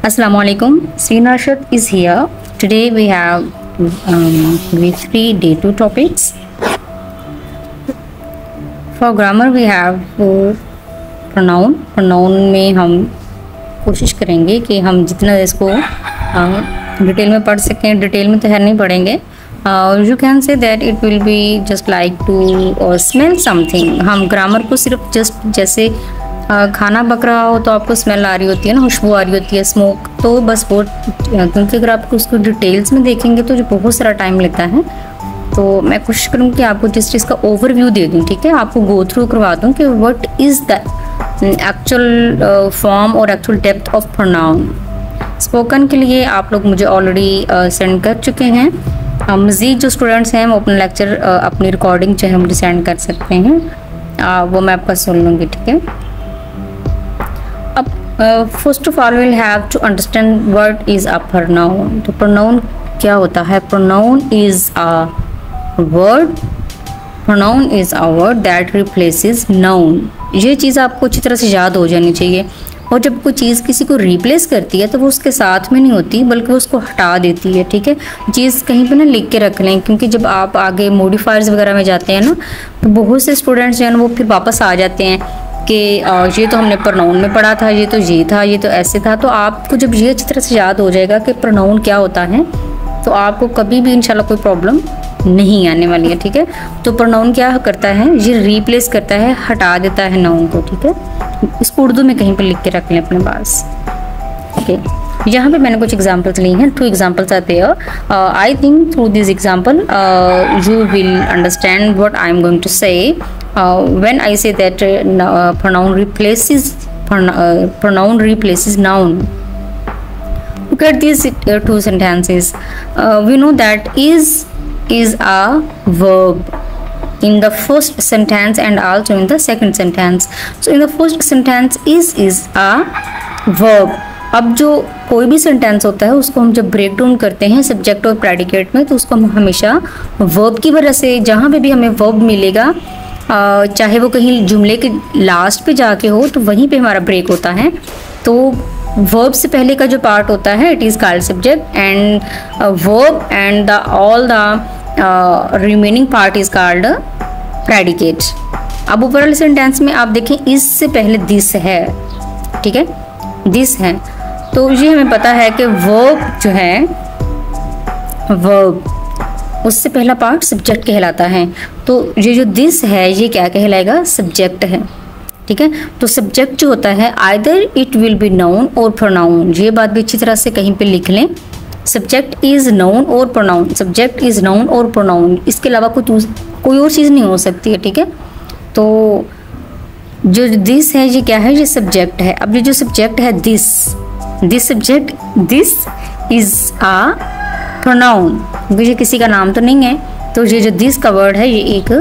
Assalamualaikum. Sreen Arshad is here. Today we have week 3 day 2 topics. For grammar we have pronoun. Pronoun में हम कोशिश करेंगे कि हम जितना इसको डिटेल में पढ़ सकें. डिटेल में तो खैर नहीं पढ़ेंगे. You can say that it will be just like to smell something. हम ग्रामर को सिर्फ जस्ट जैसे खाना पक रहा हो तो आपको स्मेल आ रही होती है ना, खुशबू आ रही होती है, स्मोक, तो बस वो, क्योंकि अगर आप उसको डिटेल्स में देखेंगे तो जो बहुत सारा टाइम लेता है, तो मैं कोशिश करूँगी कि आपको जिस चीज़ का ओवरव्यू दे दूँ. ठीक है, आपको गो थ्रू करवा दूँ कि what is the actual form और actual depth of pronoun. Spoken के लिए आप लोग मुझे ऑलरेडी सेंड कर चुके हैं. मज़ीद जो स्टूडेंट्स हैं वो अपना लेक्चर अपनी रिकॉर्डिंग जो है मुझे सेंड कर सकते हैं, वो मैं आपका सुन लूँगी. ठीक है, अब first of all will have to understand what is a pronoun. तो प्रोनाउन क्या होता है? Pronoun is a word. Pronoun is a word that replaces noun. ये चीज़ आपको अच्छी तरह से याद हो जानी चाहिए. और जब कोई चीज़ किसी को रिप्लेस करती है तो वो उसके साथ में नहीं होती, बल्कि वो उसको हटा देती है. ठीक है, चीज़ कहीं पे ना लिख के रख लें, क्योंकि जब आप आगे मॉडिफायर्स वगैरह में जाते हैं ना, तो बहुत से स्टूडेंट्स जो हैं वो फिर वापस आ जाते हैं कि ये तो हमने प्रोनाउन में पढ़ा था, ये तो ये था, ये तो ऐसे था. तो आपको जब ये अच्छी तरह से याद हो जाएगा कि प्रोनाउन क्या होता है, तो आपको कभी भी इंशाल्लाह कोई प्रॉब्लम नहीं आने वाली है. ठीक है, तो प्रोनाउन क्या करता है? ये रिप्लेस करता है, हटा देता है नाउन को. ठीक है, इसको उर्दू में कहीं पर लिख के रख लें अपने पास. ओके, यहाँ पे मैंने कुछ एग्जांपल्स ली हैं. 2 examples are there. I think through this example you will understand what I am going to say when I say that pronoun replaces noun. Look at these 2 sentences. We know that is a verb in the first sentence and also in the second sentence. So in the first sentence is a verb. अब जो कोई भी sentence होता है उसको हम जब break down करते हैं सब्जेक्ट और प्रेडिकेट में, तो उसको हम हमेशा वर्ब की वजह से, जहाँ पे भी हमें वर्ब मिलेगा, चाहे वो कहीं जुमले के लास्ट पे जाके हो, तो वहीं पे हमारा ब्रेक होता है. तो वर्ब से पहले का जो पार्ट होता है it is called subject, and verb and the all the remaining part is called predicate. अब ऊपर वाले सेंटेंस में आप देखें, इससे पहले दिस है. ठीक है, दिस है, तो ये हमें पता है कि वर्ब जो है, वर्ब उससे पहला पार्ट सब्जेक्ट कहलाता है. तो ये जो दिस है ये क्या कहलाएगा? सब्जेक्ट है. ठीक है, तो सब्जेक्ट जो होता है either it will be noun और प्रोनाउन. ये बात भी अच्छी तरह से कहीं पे लिख लें. सब्जेक्ट इज नाउन और प्रोनाउन. सब्जेक्ट इज नाउन और प्रोनाउन, इसके अलावा कोई और चीज़ नहीं हो सकती है. ठीक है, तो जो दिस है ये क्या है? ये सब्जेक्ट है. अब ये जो सब्जेक्ट है this subject, this is a pronoun. ये किसी का नाम तो नहीं है, तो ये जो दिस का वर्ड है ये एक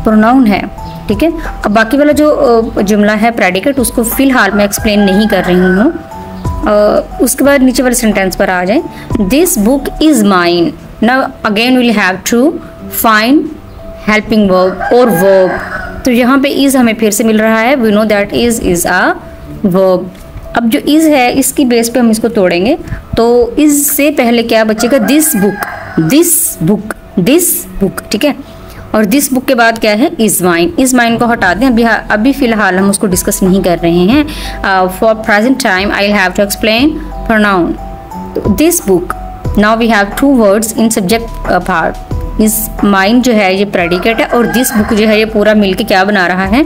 प्रोनाउन है. ठीक है, अब बाकी वाला जो जुमला है प्रेडिकेट, उसको फिलहाल मैं एक्सप्लेन नहीं कर रही हूँ. उसके बाद नीचे वाले सेंटेंस पर आ जाए. This book is mine. Now again will have to find helping verb और वर्ब. तो यहाँ पे इज हमें फिर से मिल रहा है. We know that is a verb. अब जो इज है इसकी बेस पे हम इसको तोड़ेंगे, तो इज से पहले क्या बचेगा? This book. ठीक है, और दिस बुक के बाद क्या है? Is mine. इज माइन को हटा दें, अभी फिलहाल हम उसको डिस्कस नहीं कर रहे हैं. For present time I have to explain pronoun. This book, now we have 2 words in subject part. Is mine जो है ये प्रेडिकेट है, और दिस बुक जो है ये पूरा मिलके क्या बना रहा है?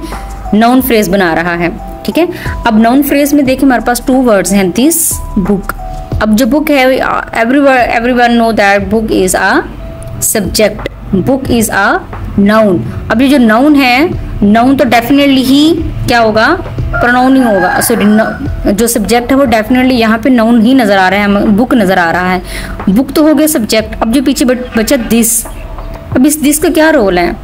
नाउन फ्रेज बना रहा है. ठीक है, अब नाउन फ्रेज में देखिए हमारे पास 2 वर्ड्स हैं, दिस बुक. अब जो बुक है, everyone know that book is a subject, book is a noun. अब ये जो नाउन है, नाउन तो डेफिनेटली ही क्या होगा? प्रोनाउन ही होगा. सॉरी, जो सब्जेक्ट है वो डेफिनेटली यहाँ पे नाउन ही नज़र आ रहा है, बुक नज़र आ रहा है. बुक तो हो गया सब्जेक्ट. अब जो पीछे बचा दिस, अब इस दिस का क्या रोल है?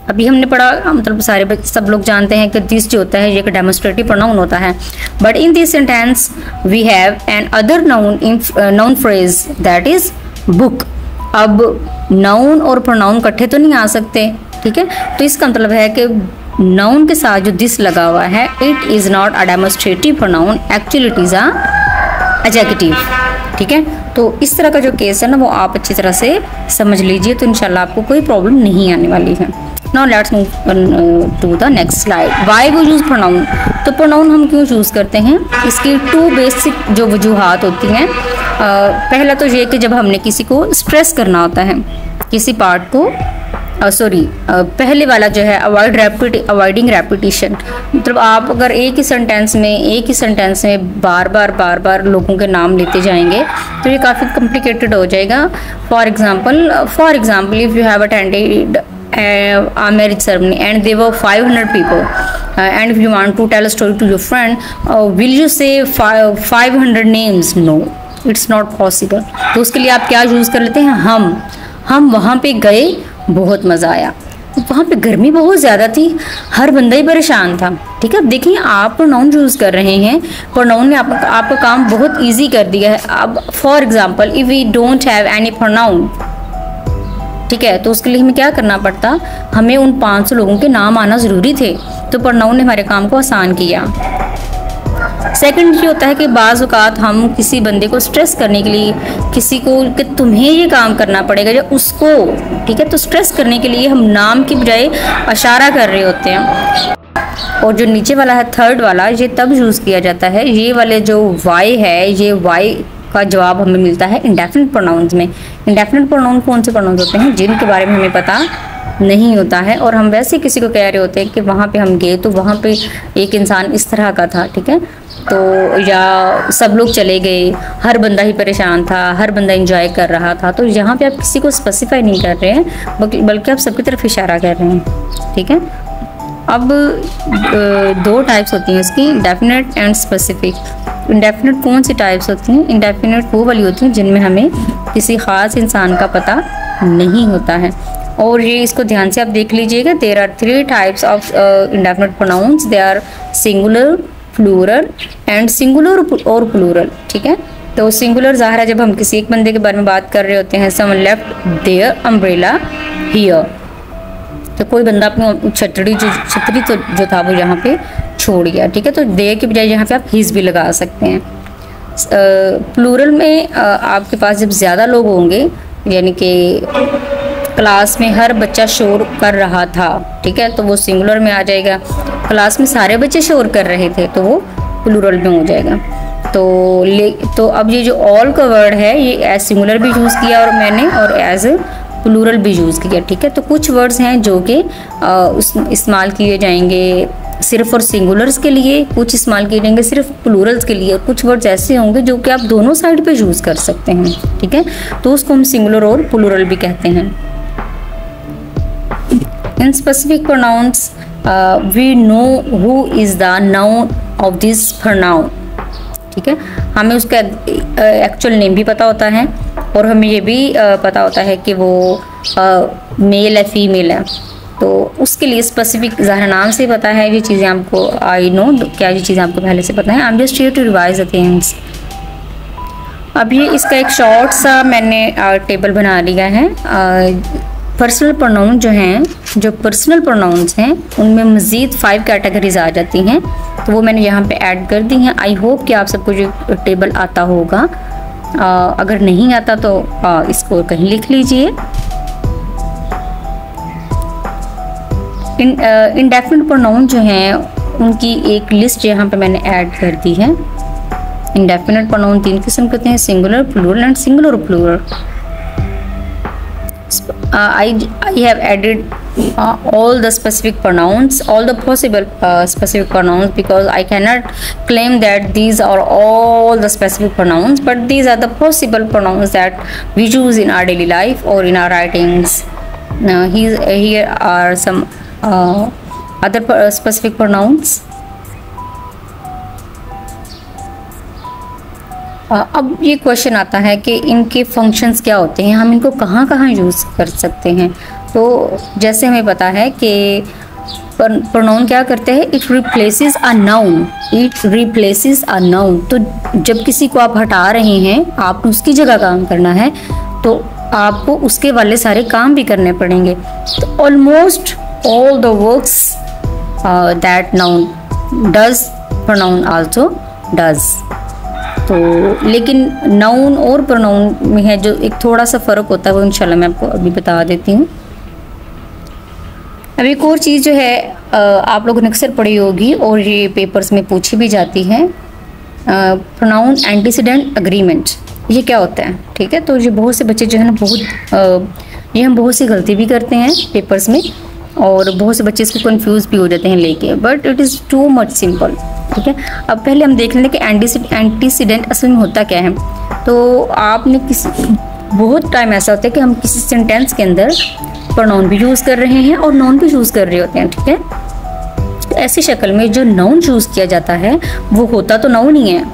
अभी हमने पढ़ा, मतलब सब लोग जानते हैं कि दिस जो होता है ये एक डेमोस्ट्रेटिव प्रोनाउन होता है. But in this sentence we have another noun phrase that is book. अब नाउन और प्रोनाउन इकट्ठे तो नहीं आ सकते. ठीक है, तो इसका मतलब है कि नाउन के साथ जो दिस लगा हुआ है, it is not a demonstrative pronoun, actually it is a executive, ठीक है। तो इस तरह का जो केस है ना वो आप अच्छी तरह से समझ लीजिए, तो इंशाल्लाह आपको कोई प्रॉब्लम नहीं आने वाली है। Now let's move to the next slide. Why we use pronoun. तो प्रोनाउन हम क्यों चूज़ करते हैं, इसकी 2 बेसिक जो वजूहात होती हैं। पहला तो ये कि जब हमने किसी को स्ट्रेस करना होता है, किसी पार्ट को पहले वाला जो है अवॉइडिंग रेपिटिशन, मतलब आप अगर एक ही सेंटेंस में बार बार लोगों के नाम लेते जाएंगे तो ये काफ़ी कॉम्प्लिकेटेड हो जाएगा। For example if you have attended a marriage ceremony and there were 500 people and if you want to tell a story to your friend, will you say 500 names? No, it's not possible। तो उसके लिए आप क्या use कर लेते हैं, हम वहाँ पे गए, बहुत मज़ा आया। वहाँ पे गर्मी बहुत ज़्यादा थी, हर बंदा ही परेशान था, ठीक है। अब देखिए आप प्रोनाउन यूज़ कर रहे हैं, प्रोनाउन ने आपका काम बहुत ईजी कर दिया है। अब for example if we don't have any pronoun, ठीक है, तो उसके लिए हमें क्या करना पड़ता, हमें उन 500 लोगों के नाम आना ज़रूरी थे, तो प्रोनाउन ने हमारे काम को आसान किया। सेकंड ये होता है कि बाज़ औक़ात हम किसी बंदे को स्ट्रेस करने के लिए, किसी को कि तुम्हें ये काम करना पड़ेगा या उसको, ठीक है, तो स्ट्रेस करने के लिए हम नाम की बजाय इशारा कर रहे होते हैं। और जो नीचे वाला है थर्ड वाला, ये तब यूज़ किया जाता है, ये वाले जो वाई है, ये वाई का जवाब हमें मिलता है इंडेफिनिट प्रोनाउंस में। इंडेफिनिट प्रोनाउन कौन से प्रोनाउंस होते हैं, जिनके बारे में हमें पता नहीं होता है और हम वैसे किसी को कह रहे होते हैं कि वहाँ पे हम गए तो वहाँ पे एक इंसान इस तरह का था, ठीक है, तो या सब लोग चले गए, हर बंदा ही परेशान था, हर बंदा एंजॉय कर रहा था। तो यहाँ पे आप किसी को स्पेसिफाई नहीं कर रहे हैं, बल्कि आप सबकी तरफ इशारा कर रहे हैं, ठीक है। अब 2 टाइप्स होती हैं इसकी, इंडेफिनिट एंड स्पेसिफिक। इंडेफिनिट कौन सी टाइप्स होती हैं, इंडेफिनिट वो वाली होती हैं जिनमें हमें किसी ख़ास इंसान का पता नहीं होता है। और ये इसको ध्यान से आप देख लीजिएगा, there are 3 types of indefinite pronouns, they are singular, plural and singular और प्लूरल, ठीक है। तो सिंगुलर ज़ाहिर है जब हम किसी एक बंदे के बारे में बात कर रहे होते हैं, someone left their umbrella here, तो कोई बंदा अपनी छतरी जो था वो यहाँ पे छोड़ गया, ठीक है, तो देयर के बजाय यहाँ पे आप हिज भी लगा सकते हैं। प्लूरल में आपके पास जब ज़्यादा लोग होंगे, यानी कि क्लास में हर बच्चा शोर कर रहा था, ठीक है, तो वो सिंगुलर में आ जाएगा। क्लास में सारे बच्चे शोर कर रहे थे तो वो प्लूरल में हो जाएगा। तो अब ये जो ऑल का वर्ड है ये एज सिंगुलर भी यूज़ किया और मैंने, और एज प्लूरल भी यूज़ किया, ठीक है। तो कुछ वर्ड्स हैं जो कि इस्तेमाल किए जाएंगे सिर्फ और सिंगुलर्स के लिए, कुछ इस्तेमाल किए जाएंगे सिर्फ प्लूरल्स के लिए, और कुछ वर्ड्स ऐसे होंगे जो कि आप दोनों साइड पे यूज़ कर सकते हैं, ठीक है, तो उसको हम सिंगुलर और प्लूरल भी कहते हैं। In specific pronouns we know who is the noun of this pronoun, ठीक है, हमें उसका एक्चुअल नेम भी पता होता है और हमें ये भी पता होता है कि वो मेल है फीमेल है, तो उसके लिए स्पेसिफिक ज़ाहिर नाम से पता है। ये चीज़ें आपको आई नो, क्या ये चीज़ें आपको पहले से पता है। I am just here to revise the things. अब ये इसका एक शॉर्ट सा मैंने टेबल बना लिया है। पर्सनल प्रोनाउन जो हैं, जो पर्सनल प्रोनाउंस हैं, उनमें मज़ीद 5 कैटेगरीज आ जाती हैं, तो वो मैंने यहाँ पे ऐड कर दी हैं। आई होप कि आप सबको जो टेबल आता होगा, अगर नहीं आता तो इसको कहीं लिख लीजिए। इंडेफिनिट प्रोनाउन जो हैं उनकी एक लिस्ट यहाँ पे मैंने ऐड कर दी है। इंडेफिनिट प्रोनाउन 3 किस्म के होते हैं, singular, plural and singular plural. I have added all the specific pronouns, all the possible specific pronouns, because I cannot claim that these are all the specific pronouns, but these are the possible pronouns that we use in our daily life or in our writings. Now here are some other specific pronouns. अब ये question आता है कि इनके functions क्या होते हैं, हम इनको कहाँ कहाँ यूज़ कर सकते हैं। तो जैसे हमें पता है कि प्रोनाउन क्या करते हैं, it replaces a noun, it replaces a noun. तो जब किसी को आप हटा रहे हैं, आपको उसकी जगह काम करना है, तो आपको उसके वाले सारे काम भी करने पड़ेंगे। तो almost all the works that noun does, pronoun also does. तो लेकिन नाउन और प्रोनाउन में है जो एक थोड़ा सा फ़र्क होता है, वो इंशाल्लाह मैं आपको अभी बता देती हूँ। अब एक और चीज़ जो है आप लोगों ने अक्सर पढ़ी होगी और ये पेपर्स में पूछी भी जाती है, प्रोनाउन एंटीसीडेंट एग्रीमेंट, ये क्या होता है? ठीक है, तो ये बहुत से बच्चे जो है ना ये हम बहुत सी गलती भी करते हैं पेपर्स में, और बहुत से बच्चे इसको कंफ्यूज भी हो जाते हैं लेके, but it is too much simple. ठीक है, अब पहले हम देख लें कि एंटीसीडेंट असल में होता क्या है। तो आपने बहुत टाइम ऐसा होता है कि हम किसी सेंटेंस के अंदर प्रोनाउन भी यूज़ कर रहे हैं और नाउन भी यूज़ कर रहे होते हैं। ठीक है, तो ऐसी शक्ल में जो नाउन यूज़ किया जाता है वो होता तो नाउन ही है,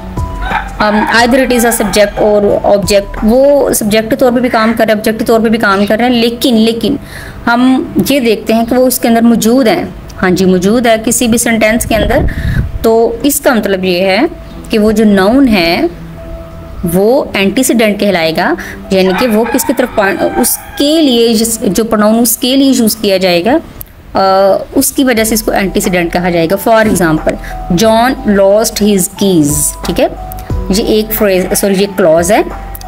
either it is a subject और ऑब्जेक्ट। वो सब्जेक्ट के तौर पे भी काम कर रहे हैं, ऑब्जेक्ट के तौर पे भी काम कर रहे हैं, लेकिन हम ये देखते हैं कि वो उसके अंदर मौजूद हैं। हाँ जी, मौजूद है किसी भी सेंटेंस के अंदर। तो इसका मतलब ये है कि वो जो नाउन है वो एंटीसीडेंट कहलाएगा, यानी कि वो किसकी तरफ उसके लिए जो प्रोनाउन उसके लिए यूज़ किया जाएगा उसकी वजह से इसको एंटीसीडेंट कहा जाएगा। For example, John lost his keys. ठीक है, ये एक फ्रेज ये क्लॉज है,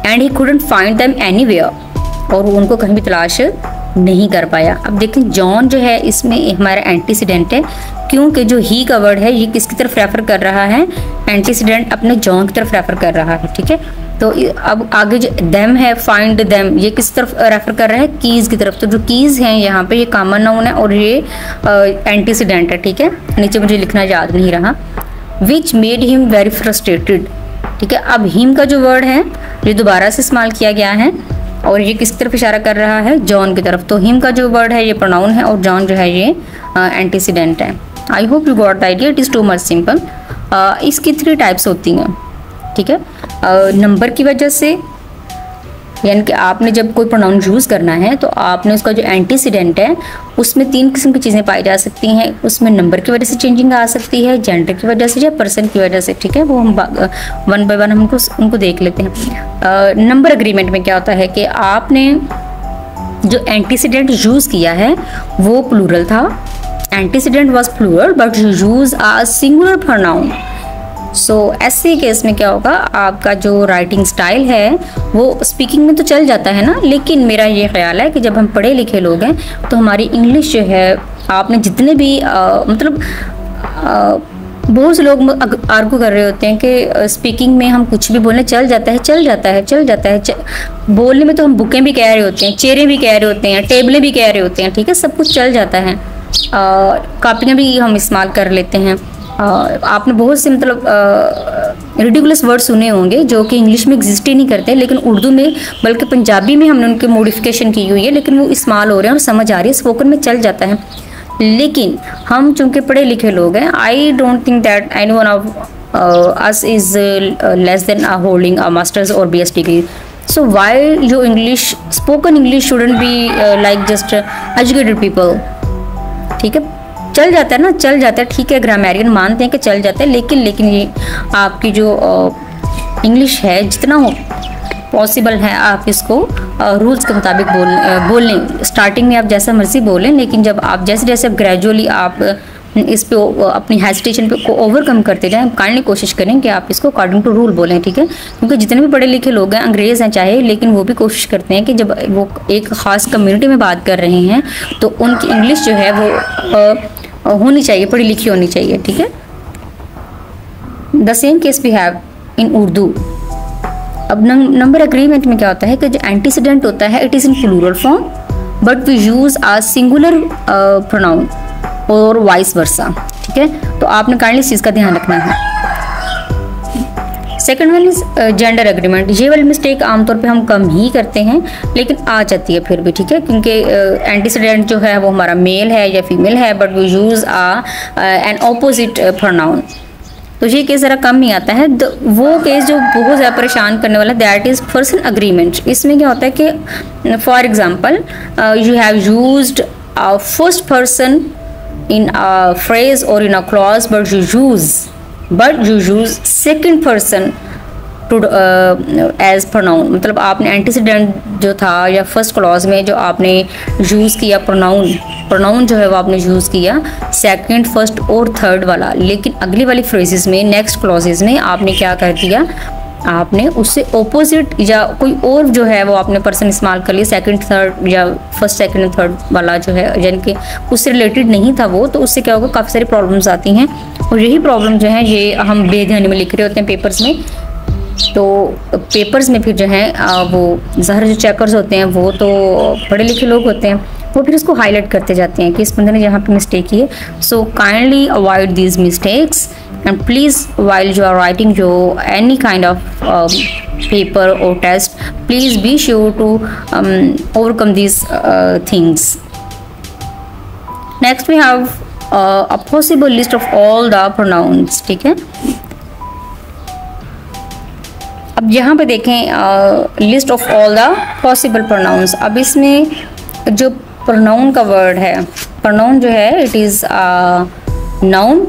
and he couldn't find them anywhere, और वो उनको कहीं भी तलाश नहीं कर पाया। अब देखें, जॉन जो है इसमें हमारा एंटीसीडेंट है, क्योंकि जो ही का वर्ड है ये किसकी तरफ रेफर कर रहा है? एंटीसीडेंट अपने जॉन की तरफ रेफर कर रहा है। ठीक है, तो अब आगे जो देम है, फाइंड देम, ये किस तरफ रेफर कर रहा है? कीज की तरफ। तो जो कीज हैं यहाँ पे ये कॉमन नाउन है और ये एंटीसीडेंट है। ठीक है, नीचे मुझे लिखना याद नहीं रहा। Which made him very frustrated. ठीक है, अब हिम का जो वर्ड है ये दोबारा से इस्तेमाल किया गया है और ये किस तरफ इशारा कर रहा है? जॉन की तरफ। तो हिम का जो वर्ड है ये प्रोनाउन है और जॉन जो है ये एंटीसीडेंट है। I hope you got the idea, it is too much simple. इसकी 3 टाइप्स होती हैं। ठीक है, नंबर की वजह से, यानी कि आपने जब कोई प्रोनाउन यूज़ करना है तो आपने उसका जो एंटीसीडेंट है उसमें 3 किस्म की चीज़ें पाई जा सकती हैं। उसमें नंबर की वजह से चेंजिंग आ सकती है, जेंडर की वजह से या पर्सन की वजह से। ठीक है, वो हम वन बाय वन उनको देख लेते हैं। नंबर एग्रीमेंट में क्या होता है कि आपने जो एंटीसीडेंट यूज़ किया है वो प्लूरल था, antecedent was plural but you use a singular pronoun. So ऐसे केस में क्या होगा, आपका जो राइटिंग स्टाइल है वो स्पीकिंग में तो चल जाता है ना, लेकिन मेरा ये ख्याल है कि जब हम पढ़े लिखे लोग हैं तो हमारी इंग्लिश जो है, आपने जितने भी बहुत से लोग आर्गू कर रहे होते हैं कि स्पीकिंग में हम कुछ भी बोलने चल जाता है। बोलने में तो हम बुकें भी कह रहे होते हैं, चेहरे भी कह रहे होते हैं, टेबलें भी कह रहे होते हैं। ठीक है, सब कुछ चल जाता है। कापियाँ भी हम इस्तेमाल कर लेते हैं। आपने बहुत से रिडिकुलस वर्ड सुने होंगे जो कि इंग्लिश में एग्जिस्ट ही नहीं करते, लेकिन उर्दू में बल्कि पंजाबी में हमने उनकी मॉडिफिकेशन की हुई है, लेकिन वो इस्तेमाल हो रहे हैं और समझ आ रही है, स्पोकन में चल जाता है। लेकिन हम चूँकि पढ़े लिखे लोग हैं, I don't think that any one of us is less than holding a masters और BS degree. So why your English, spoken English shouldn't be like just educated people. ठीक है, चल जाता है ना, चल जाता है। ठीक है, ग्रामेरियन मानते हैं कि चल जाता है, लेकिन ये आपकी जो इंग्लिश है जितना हो पॉसिबल है आप इसको रूल्स के मुताबिक बोलें। स्टार्टिंग में आप जैसा मर्जी बोलें, लेकिन जब आप जैसे ग्रेजुअली आप इस पे अपनी हेजिटेशन पे को ओवरकम करते जाएं, काइंडली कोशिश करें कि आप इसको अकॉर्डिंग टू रूल बोलें। ठीक है, क्योंकि जितने भी पढ़े लिखे लोग हैं, अंग्रेज़ हैं चाहे, लेकिन वो भी कोशिश करते हैं कि जब वो एक ख़ास कम्युनिटी में बात कर रहे हैं तो उनकी इंग्लिश जो है वो होनी चाहिए, पढ़ी लिखी होनी चाहिए। ठीक है, the same case we have in Urdu. अब नंबर एग्रीमेंट में क्या होता है कि जो एंटीसीडेंट होता है it is in plural form but we use a singular pronoun और वाइस वर्सा। ठीक है, तो आपने काइंडली इस चीज़ का ध्यान रखना है। Second one is gender agreement. ये वाली मिस्टेक आमतौर पे हम कम ही करते हैं, लेकिन आ जाती है फिर भी। ठीक है, क्योंकि एंटीसीडेंट जो है वो हमारा मेल है या फीमेल है, but we use an opposite pronoun, तो ये केस ज़रा कम ही आता है। वो केस जो बहुत ज़्यादा परेशान करने वाला दैट इज़ पर्सन एग्रीमेंट। इसमें क्या होता है कि for example you have used first person in a phrase or in a clause, but you use second person to as pronoun। मतलब आपने एंटीसीडेंट जो था या फर्स्ट क्लॉज में जो आपने यूज़ किया प्रोनाउन जो है वो आपने यूज़ किया सेकंड, फर्स्ट और थर्ड वाला, लेकिन अगली वाली फ्रेजेस में, नेक्स्ट क्लॉजेस में आपने क्या कर दिया, आपने उससे ऑपोजिट या कोई और जो है वो आपने पर्सन इस्तेमाल कर लिया, सेकंड थर्ड या फर्स्ट सेकंड एंड थर्ड वाला जो है, यानी कि उससे रिलेटेड नहीं था वो, तो उससे क्या होगा, काफ़ी सारी प्रॉब्लम्स आती हैं। और यही प्रॉब्लम जो है ये हम बेध्यानी में लिख रहे होते हैं पेपर्स में। तो पेपर्स में फिर जो है वो ज़ाहिर जो चेकर्स होते हैं वो तो पढ़े लिखे लोग होते हैं, वो फिर उसको हाईलाइट करते जाते हैं कि इस बंदे ने यहाँ पे मिस्टेक की है। So kindly avoid these mistakes and please while you are writing your any kind of paper or test, please be sure to overcome these things. Next we have a possible list of all the pronouns, ठीक है। अब यहाँ पे देखें list of all the possible pronouns. अब इसमें जो pronoun का वर्ड है, प्रोनाउन जो है इट इज़ नाउन,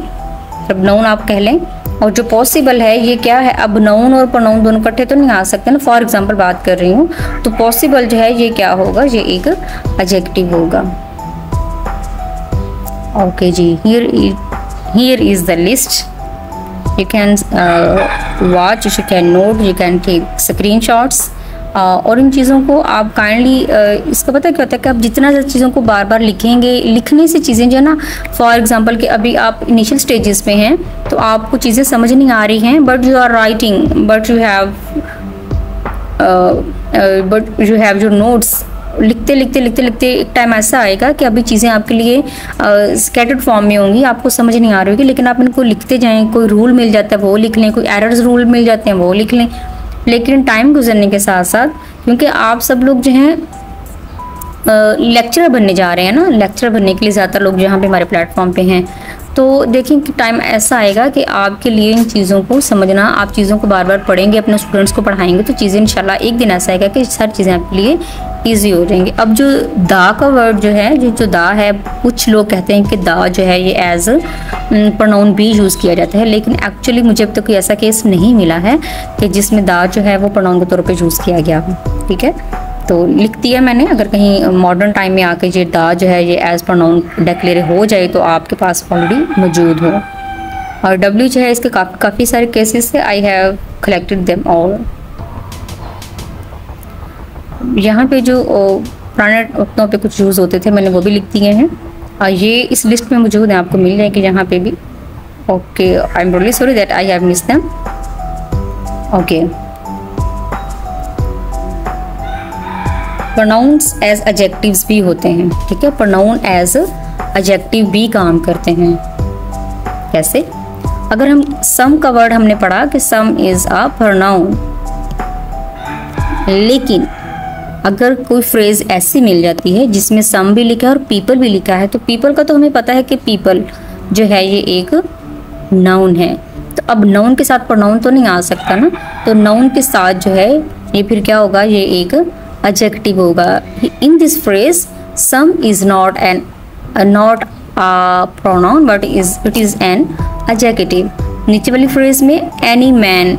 अब नाउन आप कह लें, और जो पॉसिबल है ये क्या है, अब नाउन और प्रोनाउन दोनों इकट्ठे तो नहीं आ सकते ना, फॉर एग्जांपल बात कर रही हूँ, तो पॉसिबल जो है ये क्या होगा, ये एक एडजेक्टिव होगा। ओके जी, here is the list, you can watch, you can note, you can take screenshots। और इन चीज़ों को आप काइंडली इसका पता क्या होता है कि आप जितना ज़्यादा चीज़ों को बार बार लिखेंगे, लिखने से चीज़ें जो है ना, फॉर एग्जांपल कि अभी आप इनिशियल स्टेजेस पे हैं तो आपको चीज़ें समझ नहीं आ रही हैं, but you are writing, but you have your notes, लिखते लिखते लिखते लिखते एक टाइम ऐसा आएगा कि अभी चीज़ें आपके लिए स्कैटर्ड फॉर्म में होंगी, आपको समझ नहीं आ रही होगी, लेकिन आप इनको लिखते जाएं, कोई रूल मिल जाता है वो लिख लें, कोई एरर्स रूल मिल जाते हैं वो लिख लें। लेकिन टाइम गुजरने के साथ साथ, क्योंकि आप सब लोग जो हैं लेक्चरर बनने जा रहे हैं ना, लेक्चरर बनने के लिए ज़्यादातर लोग जहाँ पे हमारे प्लेटफॉर्म पे हैं, तो देखें कि टाइम ऐसा आएगा कि आपके लिए इन चीज़ों को समझना, आप चीज़ों को बार बार पढ़ेंगे, अपने स्टूडेंट्स को पढ़ाएंगे, तो चीज़ें इंशाल्लाह एक दिन ऐसा आएगा कि सारी चीज़ें आपके लिए ईजी हो जाएंगी। अब जो दा का वर्ड जो है, जो दा है, कुछ लोग कहते हैं कि दा जो है ये एज प्रोनाउन भी यूज़ किया जाता है, लेकिन एक्चुअली मुझे अब तक कोई ऐसा केस नहीं मिला है कि जिसमें दा जो है वो प्रोनाउन के तौर पर यूज़ किया गया हो। ठीक है, तो लिख दिया मैंने, अगर कहीं मॉडर्न टाइम में आके ये दा जो है ये एज प्रोनाउन डिक्लेयर हो जाए तो आपके पास ऑलरेडी मौजूद हो। और डब्ल्यू जो है इसके काफ़ी सारे केसेस है, I have collected them all. यहाँ पे जो पुराने वक्तों पे कुछ यूज़ होते थे मैंने वो भी लिख दिए हैं, और ये इस लिस्ट में मौजूद है, आपको मिल जाएगी यहाँ पे भी। Okay, I am really sorry that I have missed them. Okay, pronouns as adjectives भी होते हैं। ठीक है, प्रोनाउन एज एडजेक्टिव भी काम करते हैं। कैसे? अगर हम सम का वर्ड हमने पढ़ा कि सम इज अ प्रोनाउन, लेकिन अगर कोई फ्रेज ऐसी मिल जाती है जिसमें सम भी लिखा है और पीपल भी लिखा है, तो पीपल का तो हमें पता है कि पीपल जो है ये एक नाउन है, तो अब नाउन के साथ प्रोनाउन तो नहीं आ सकता ना, तो नाउन के साथ जो है ये फिर क्या होगा, ये एक एडजेक्टिव होगा। In this phrase some is not a pronoun but it is an adjective। नीचे वाली फ्रेज में any man,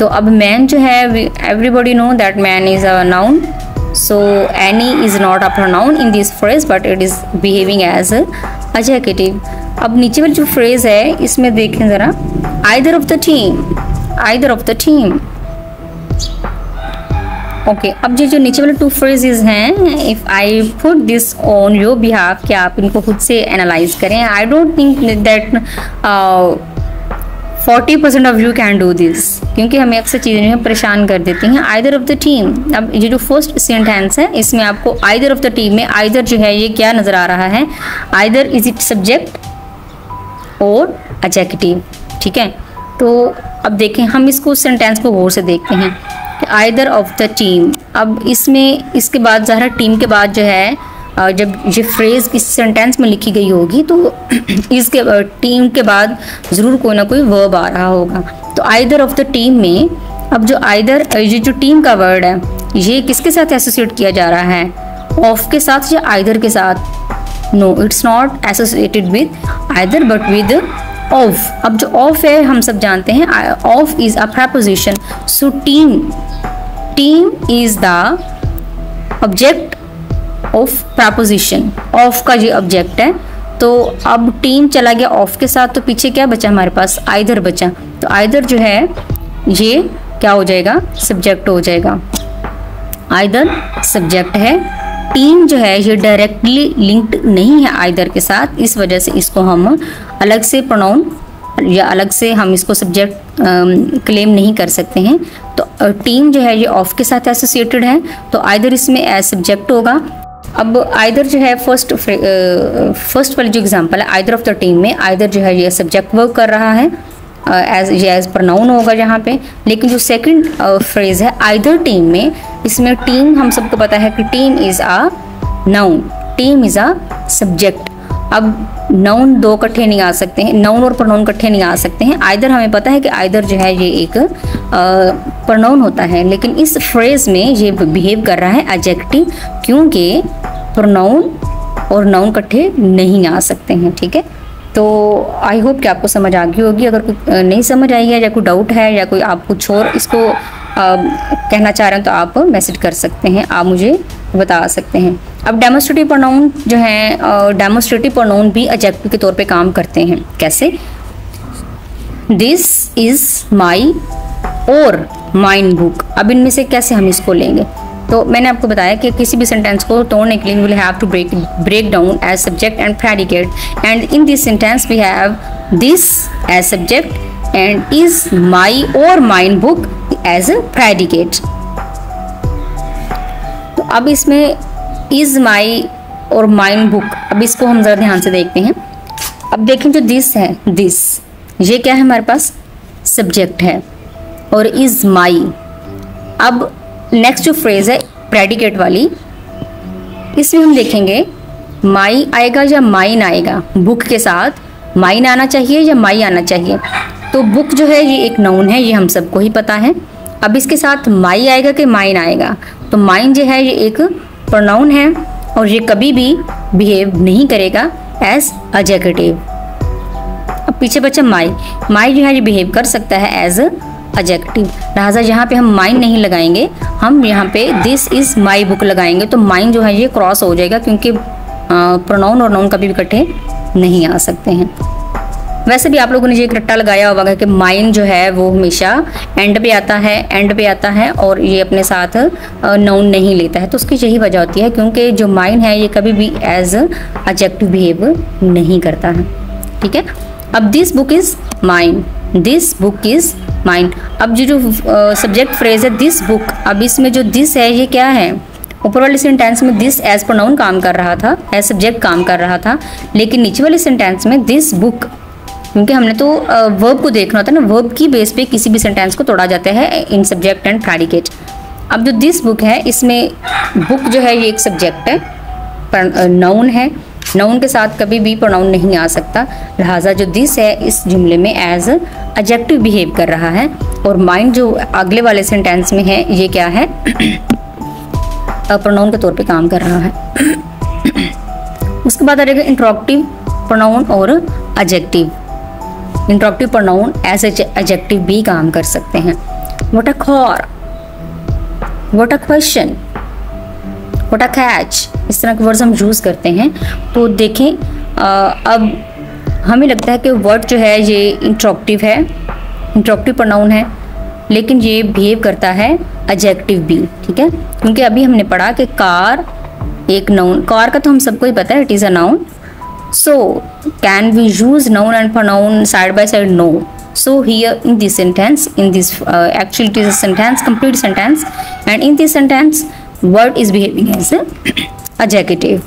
तो अब man जो है everybody know that man is a noun, so any is not a pronoun in this phrase but it is behaving as a adjective। अब नीचे वाली जो फ्रेज है इसमें देखें ज़रा, either of the team। Okay, अब जो नीचे वाले टू फ्रेजेस हैं, if I put this on your behalf, क्या आप इनको खुद से एनालाइज करें। I don't think that 40% of you can do this, क्योंकि हमें अक्सर चीज़ें जो है परेशान कर देती हैं। आइदर ऑफ द टीम, अब ये जो फर्स्ट सेंटेंस है इसमें आपको आइदर ऑफ द टीम में आइदर जो है ये क्या नज़र आ रहा है, आइदर इज इट सब्जेक्ट और एडजेक्टिव। ठीक है, तो अब देखें हम इसको सेंटेंस को गौर से देखते हैं, आइदर ऑफ द टीम। अब इसमें इसके बाद ज़रा टीम के बाद जो है जब ये फ्रेज़ इस सेंटेंस में लिखी गई होगी तो इसके टीम के बाद ज़रूर कोई ना कोई वर्ब आ रहा होगा। तो आइदर ऑफ द टीम में अब जो आइदर, ये जो टीम का वर्ड है ये किसके साथ एसोसिएट किया जा रहा है, ऑफ के साथ या आइदर के साथ? No, it's not associated with either but with of. अब जो ऑफ है हम सब जानते हैं, of is a preposition, so team is the object of preposition. Of का ये ऑब्जेक्ट है तो अब टीम चला गया ऑफ के साथ, तो पीछे क्या बचा हमारे पास, आइदर बचा। तो आइदर जो है ये क्या हो जाएगा, सब्जेक्ट हो जाएगा। आइदर सब्जेक्ट है, टीम जो है ये डायरेक्टली लिंक्ड नहीं है आइदर के साथ, इस वजह से इसको हम अलग से प्रोनाउन या अलग से हम इसको सब्जेक्ट क्लेम नहीं कर सकते हैं। तो टीम जो है ये ऑफ के साथ एसोसिएटेड है, तो आइदर इसमें एज सब्जेक्ट होगा। अब आइदर जो है फर्स्ट वाली जो एग्जांपल है, आइदर ऑफ द टीम में आइदर जो है ये सब्जेक्ट वर्क कर रहा है, एज प्रोनाउन होगा यहाँ पे। लेकिन जो सेकंड फ्रेज है आइदर टीम में, इसमें टीम हम सबको पता है कि team is a noun, team is a subject. अब नाउन दो इकट्ठे नहीं आ सकते हैं, नाउन और प्रोनाउन इकट्ठे नहीं आ सकते हैं। आइदर हमें पता है कि आइदर जो है ये एक प्रोनाउन होता है, लेकिन इस फ्रेज में ये बिहेव कर रहा है एडजेक्टिव, क्योंकि प्रोनाउन और नाउन इकट्ठे नहीं आ सकते हैं। ठीक है, तो आई होप कि आपको समझ आ गई होगी। अगर कोई नहीं समझ आई है या कोई डाउट है या कोई आप कुछ और इसको कहना चाह रहे हैं तो आप मैसेज कर सकते हैं, आप मुझे बता सकते हैं। अब डेमोस्ट्रेटिव प्रोनाउन जो है, डेमोस्ट्रेटिव प्रोनाउन भी एडजेक्टिव के तौर पे काम करते हैं। कैसे, दिस इज माई और माइन बुक। अब इनमें से कैसे हम इसको लेंगे, तो मैंने आपको बताया कि किसी भी सेंटेंस को तोड़ने के लिए will have to break down as subject and predicate, and in this sentence we have this as subject and is my और mine book as a predicate. तो अब इसमें इज माई और माइन बुक, अब इसको हम जरा ध्यान से देखते हैं। अब देखें जो दिस है, दिस ये क्या है, हमारे पास सब्जेक्ट है, और इज माई। अब नेक्स्ट जो फ्रेज है प्रेडिकेट वाली, इसमें हम देखेंगे माई आएगा या माइन आएगा, बुक के साथ माइन आना चाहिए या माई आना चाहिए। तो बुक जो है ये एक नाउन है, ये हम सबको ही पता है। अब इसके साथ माई आएगा कि माइन आएगा, तो माइन जो है ये एक प्रोनाउन है और ये कभी भी बिहेव नहीं करेगा एज एडजेक्टिव। अब पीछे बचा माई, माई जो है ये बिहेव कर सकता है एज एडजेक्टिव, लिहाजा यहाँ पे हम माइन नहीं लगाएंगे, हम यहाँ पे दिस इज माई बुक लगाएंगे। तो माइन जो है ये क्रॉस हो जाएगा, क्योंकि प्रोनाउन और नाउन कभी भी इकट्ठे नहीं आ सकते हैं। वैसे भी आप लोगों ने ये एक रट्टा लगाया होगा कि माइन जो है वो हमेशा एंड पे आता है और ये अपने साथ नाउन नहीं लेता है। तो उसकी यही वजह होती है, क्योंकि जो माइन है ये कभी भी एज एडजेक्टिव बिहेव नहीं करता है। ठीक है, अब this book is mine, this book is mine. अब जो सब्जेक्ट फ्रेज है दिस बुक, अब इसमें जो दिस है ये क्या है, ऊपर वाले सेंटेंस में दिस एज प्रोनाउन काम कर रहा था, एज सब्जेक्ट काम कर रहा था, लेकिन नीचे वाले सेंटेंस में दिस बुक, क्योंकि हमने तो वर्ब को देखना होता है ना, वर्ब की बेस पे किसी भी सेंटेंस को तोड़ा जाता है इन सब्जेक्ट एंड प्रेडिकेट। अब जो दिस बुक है, इसमें बुक जो है ये एक सब्जेक्ट है, नाउन है, नाउन के साथ कभी भी प्रोनाउन नहीं आ सकता, लिहाजा जो दिस है इस जुमले में एज एडजेक्टिव बिहेव कर रहा है। और माइंड जो अगले वाले सेंटेंस में है ये क्या है, प्रोनाउन के तौर पे काम कर रहा है। उसके बाद आ जाएगा इंटरॉक्टिव प्रोनाउन और एडजेक्टिव। इंटरॉक्टिव प्रोनाउन एज एडजेक्टिव भी काम कर सकते हैं। What a car, what a question, what a catch, इस तरह के वर्ड्स हम यूज़ करते हैं। तो देखें अब हमें लगता है कि वर्ड जो है ये इंटरॉक्टिव है, इंटरॉक्टिव प्रोनाउन है, लेकिन ये बिहेव करता है एडजेक्टिव भी। ठीक है, क्योंकि अभी हमने पढ़ा कि कार एक नाउन, कार का तो हम सबको ही पता है, it is a noun. So can we use noun and pronoun side by side? No. So here in this sentence, actually it is a sentence, complete sentence, and in this sentence word is behaving as a adjective.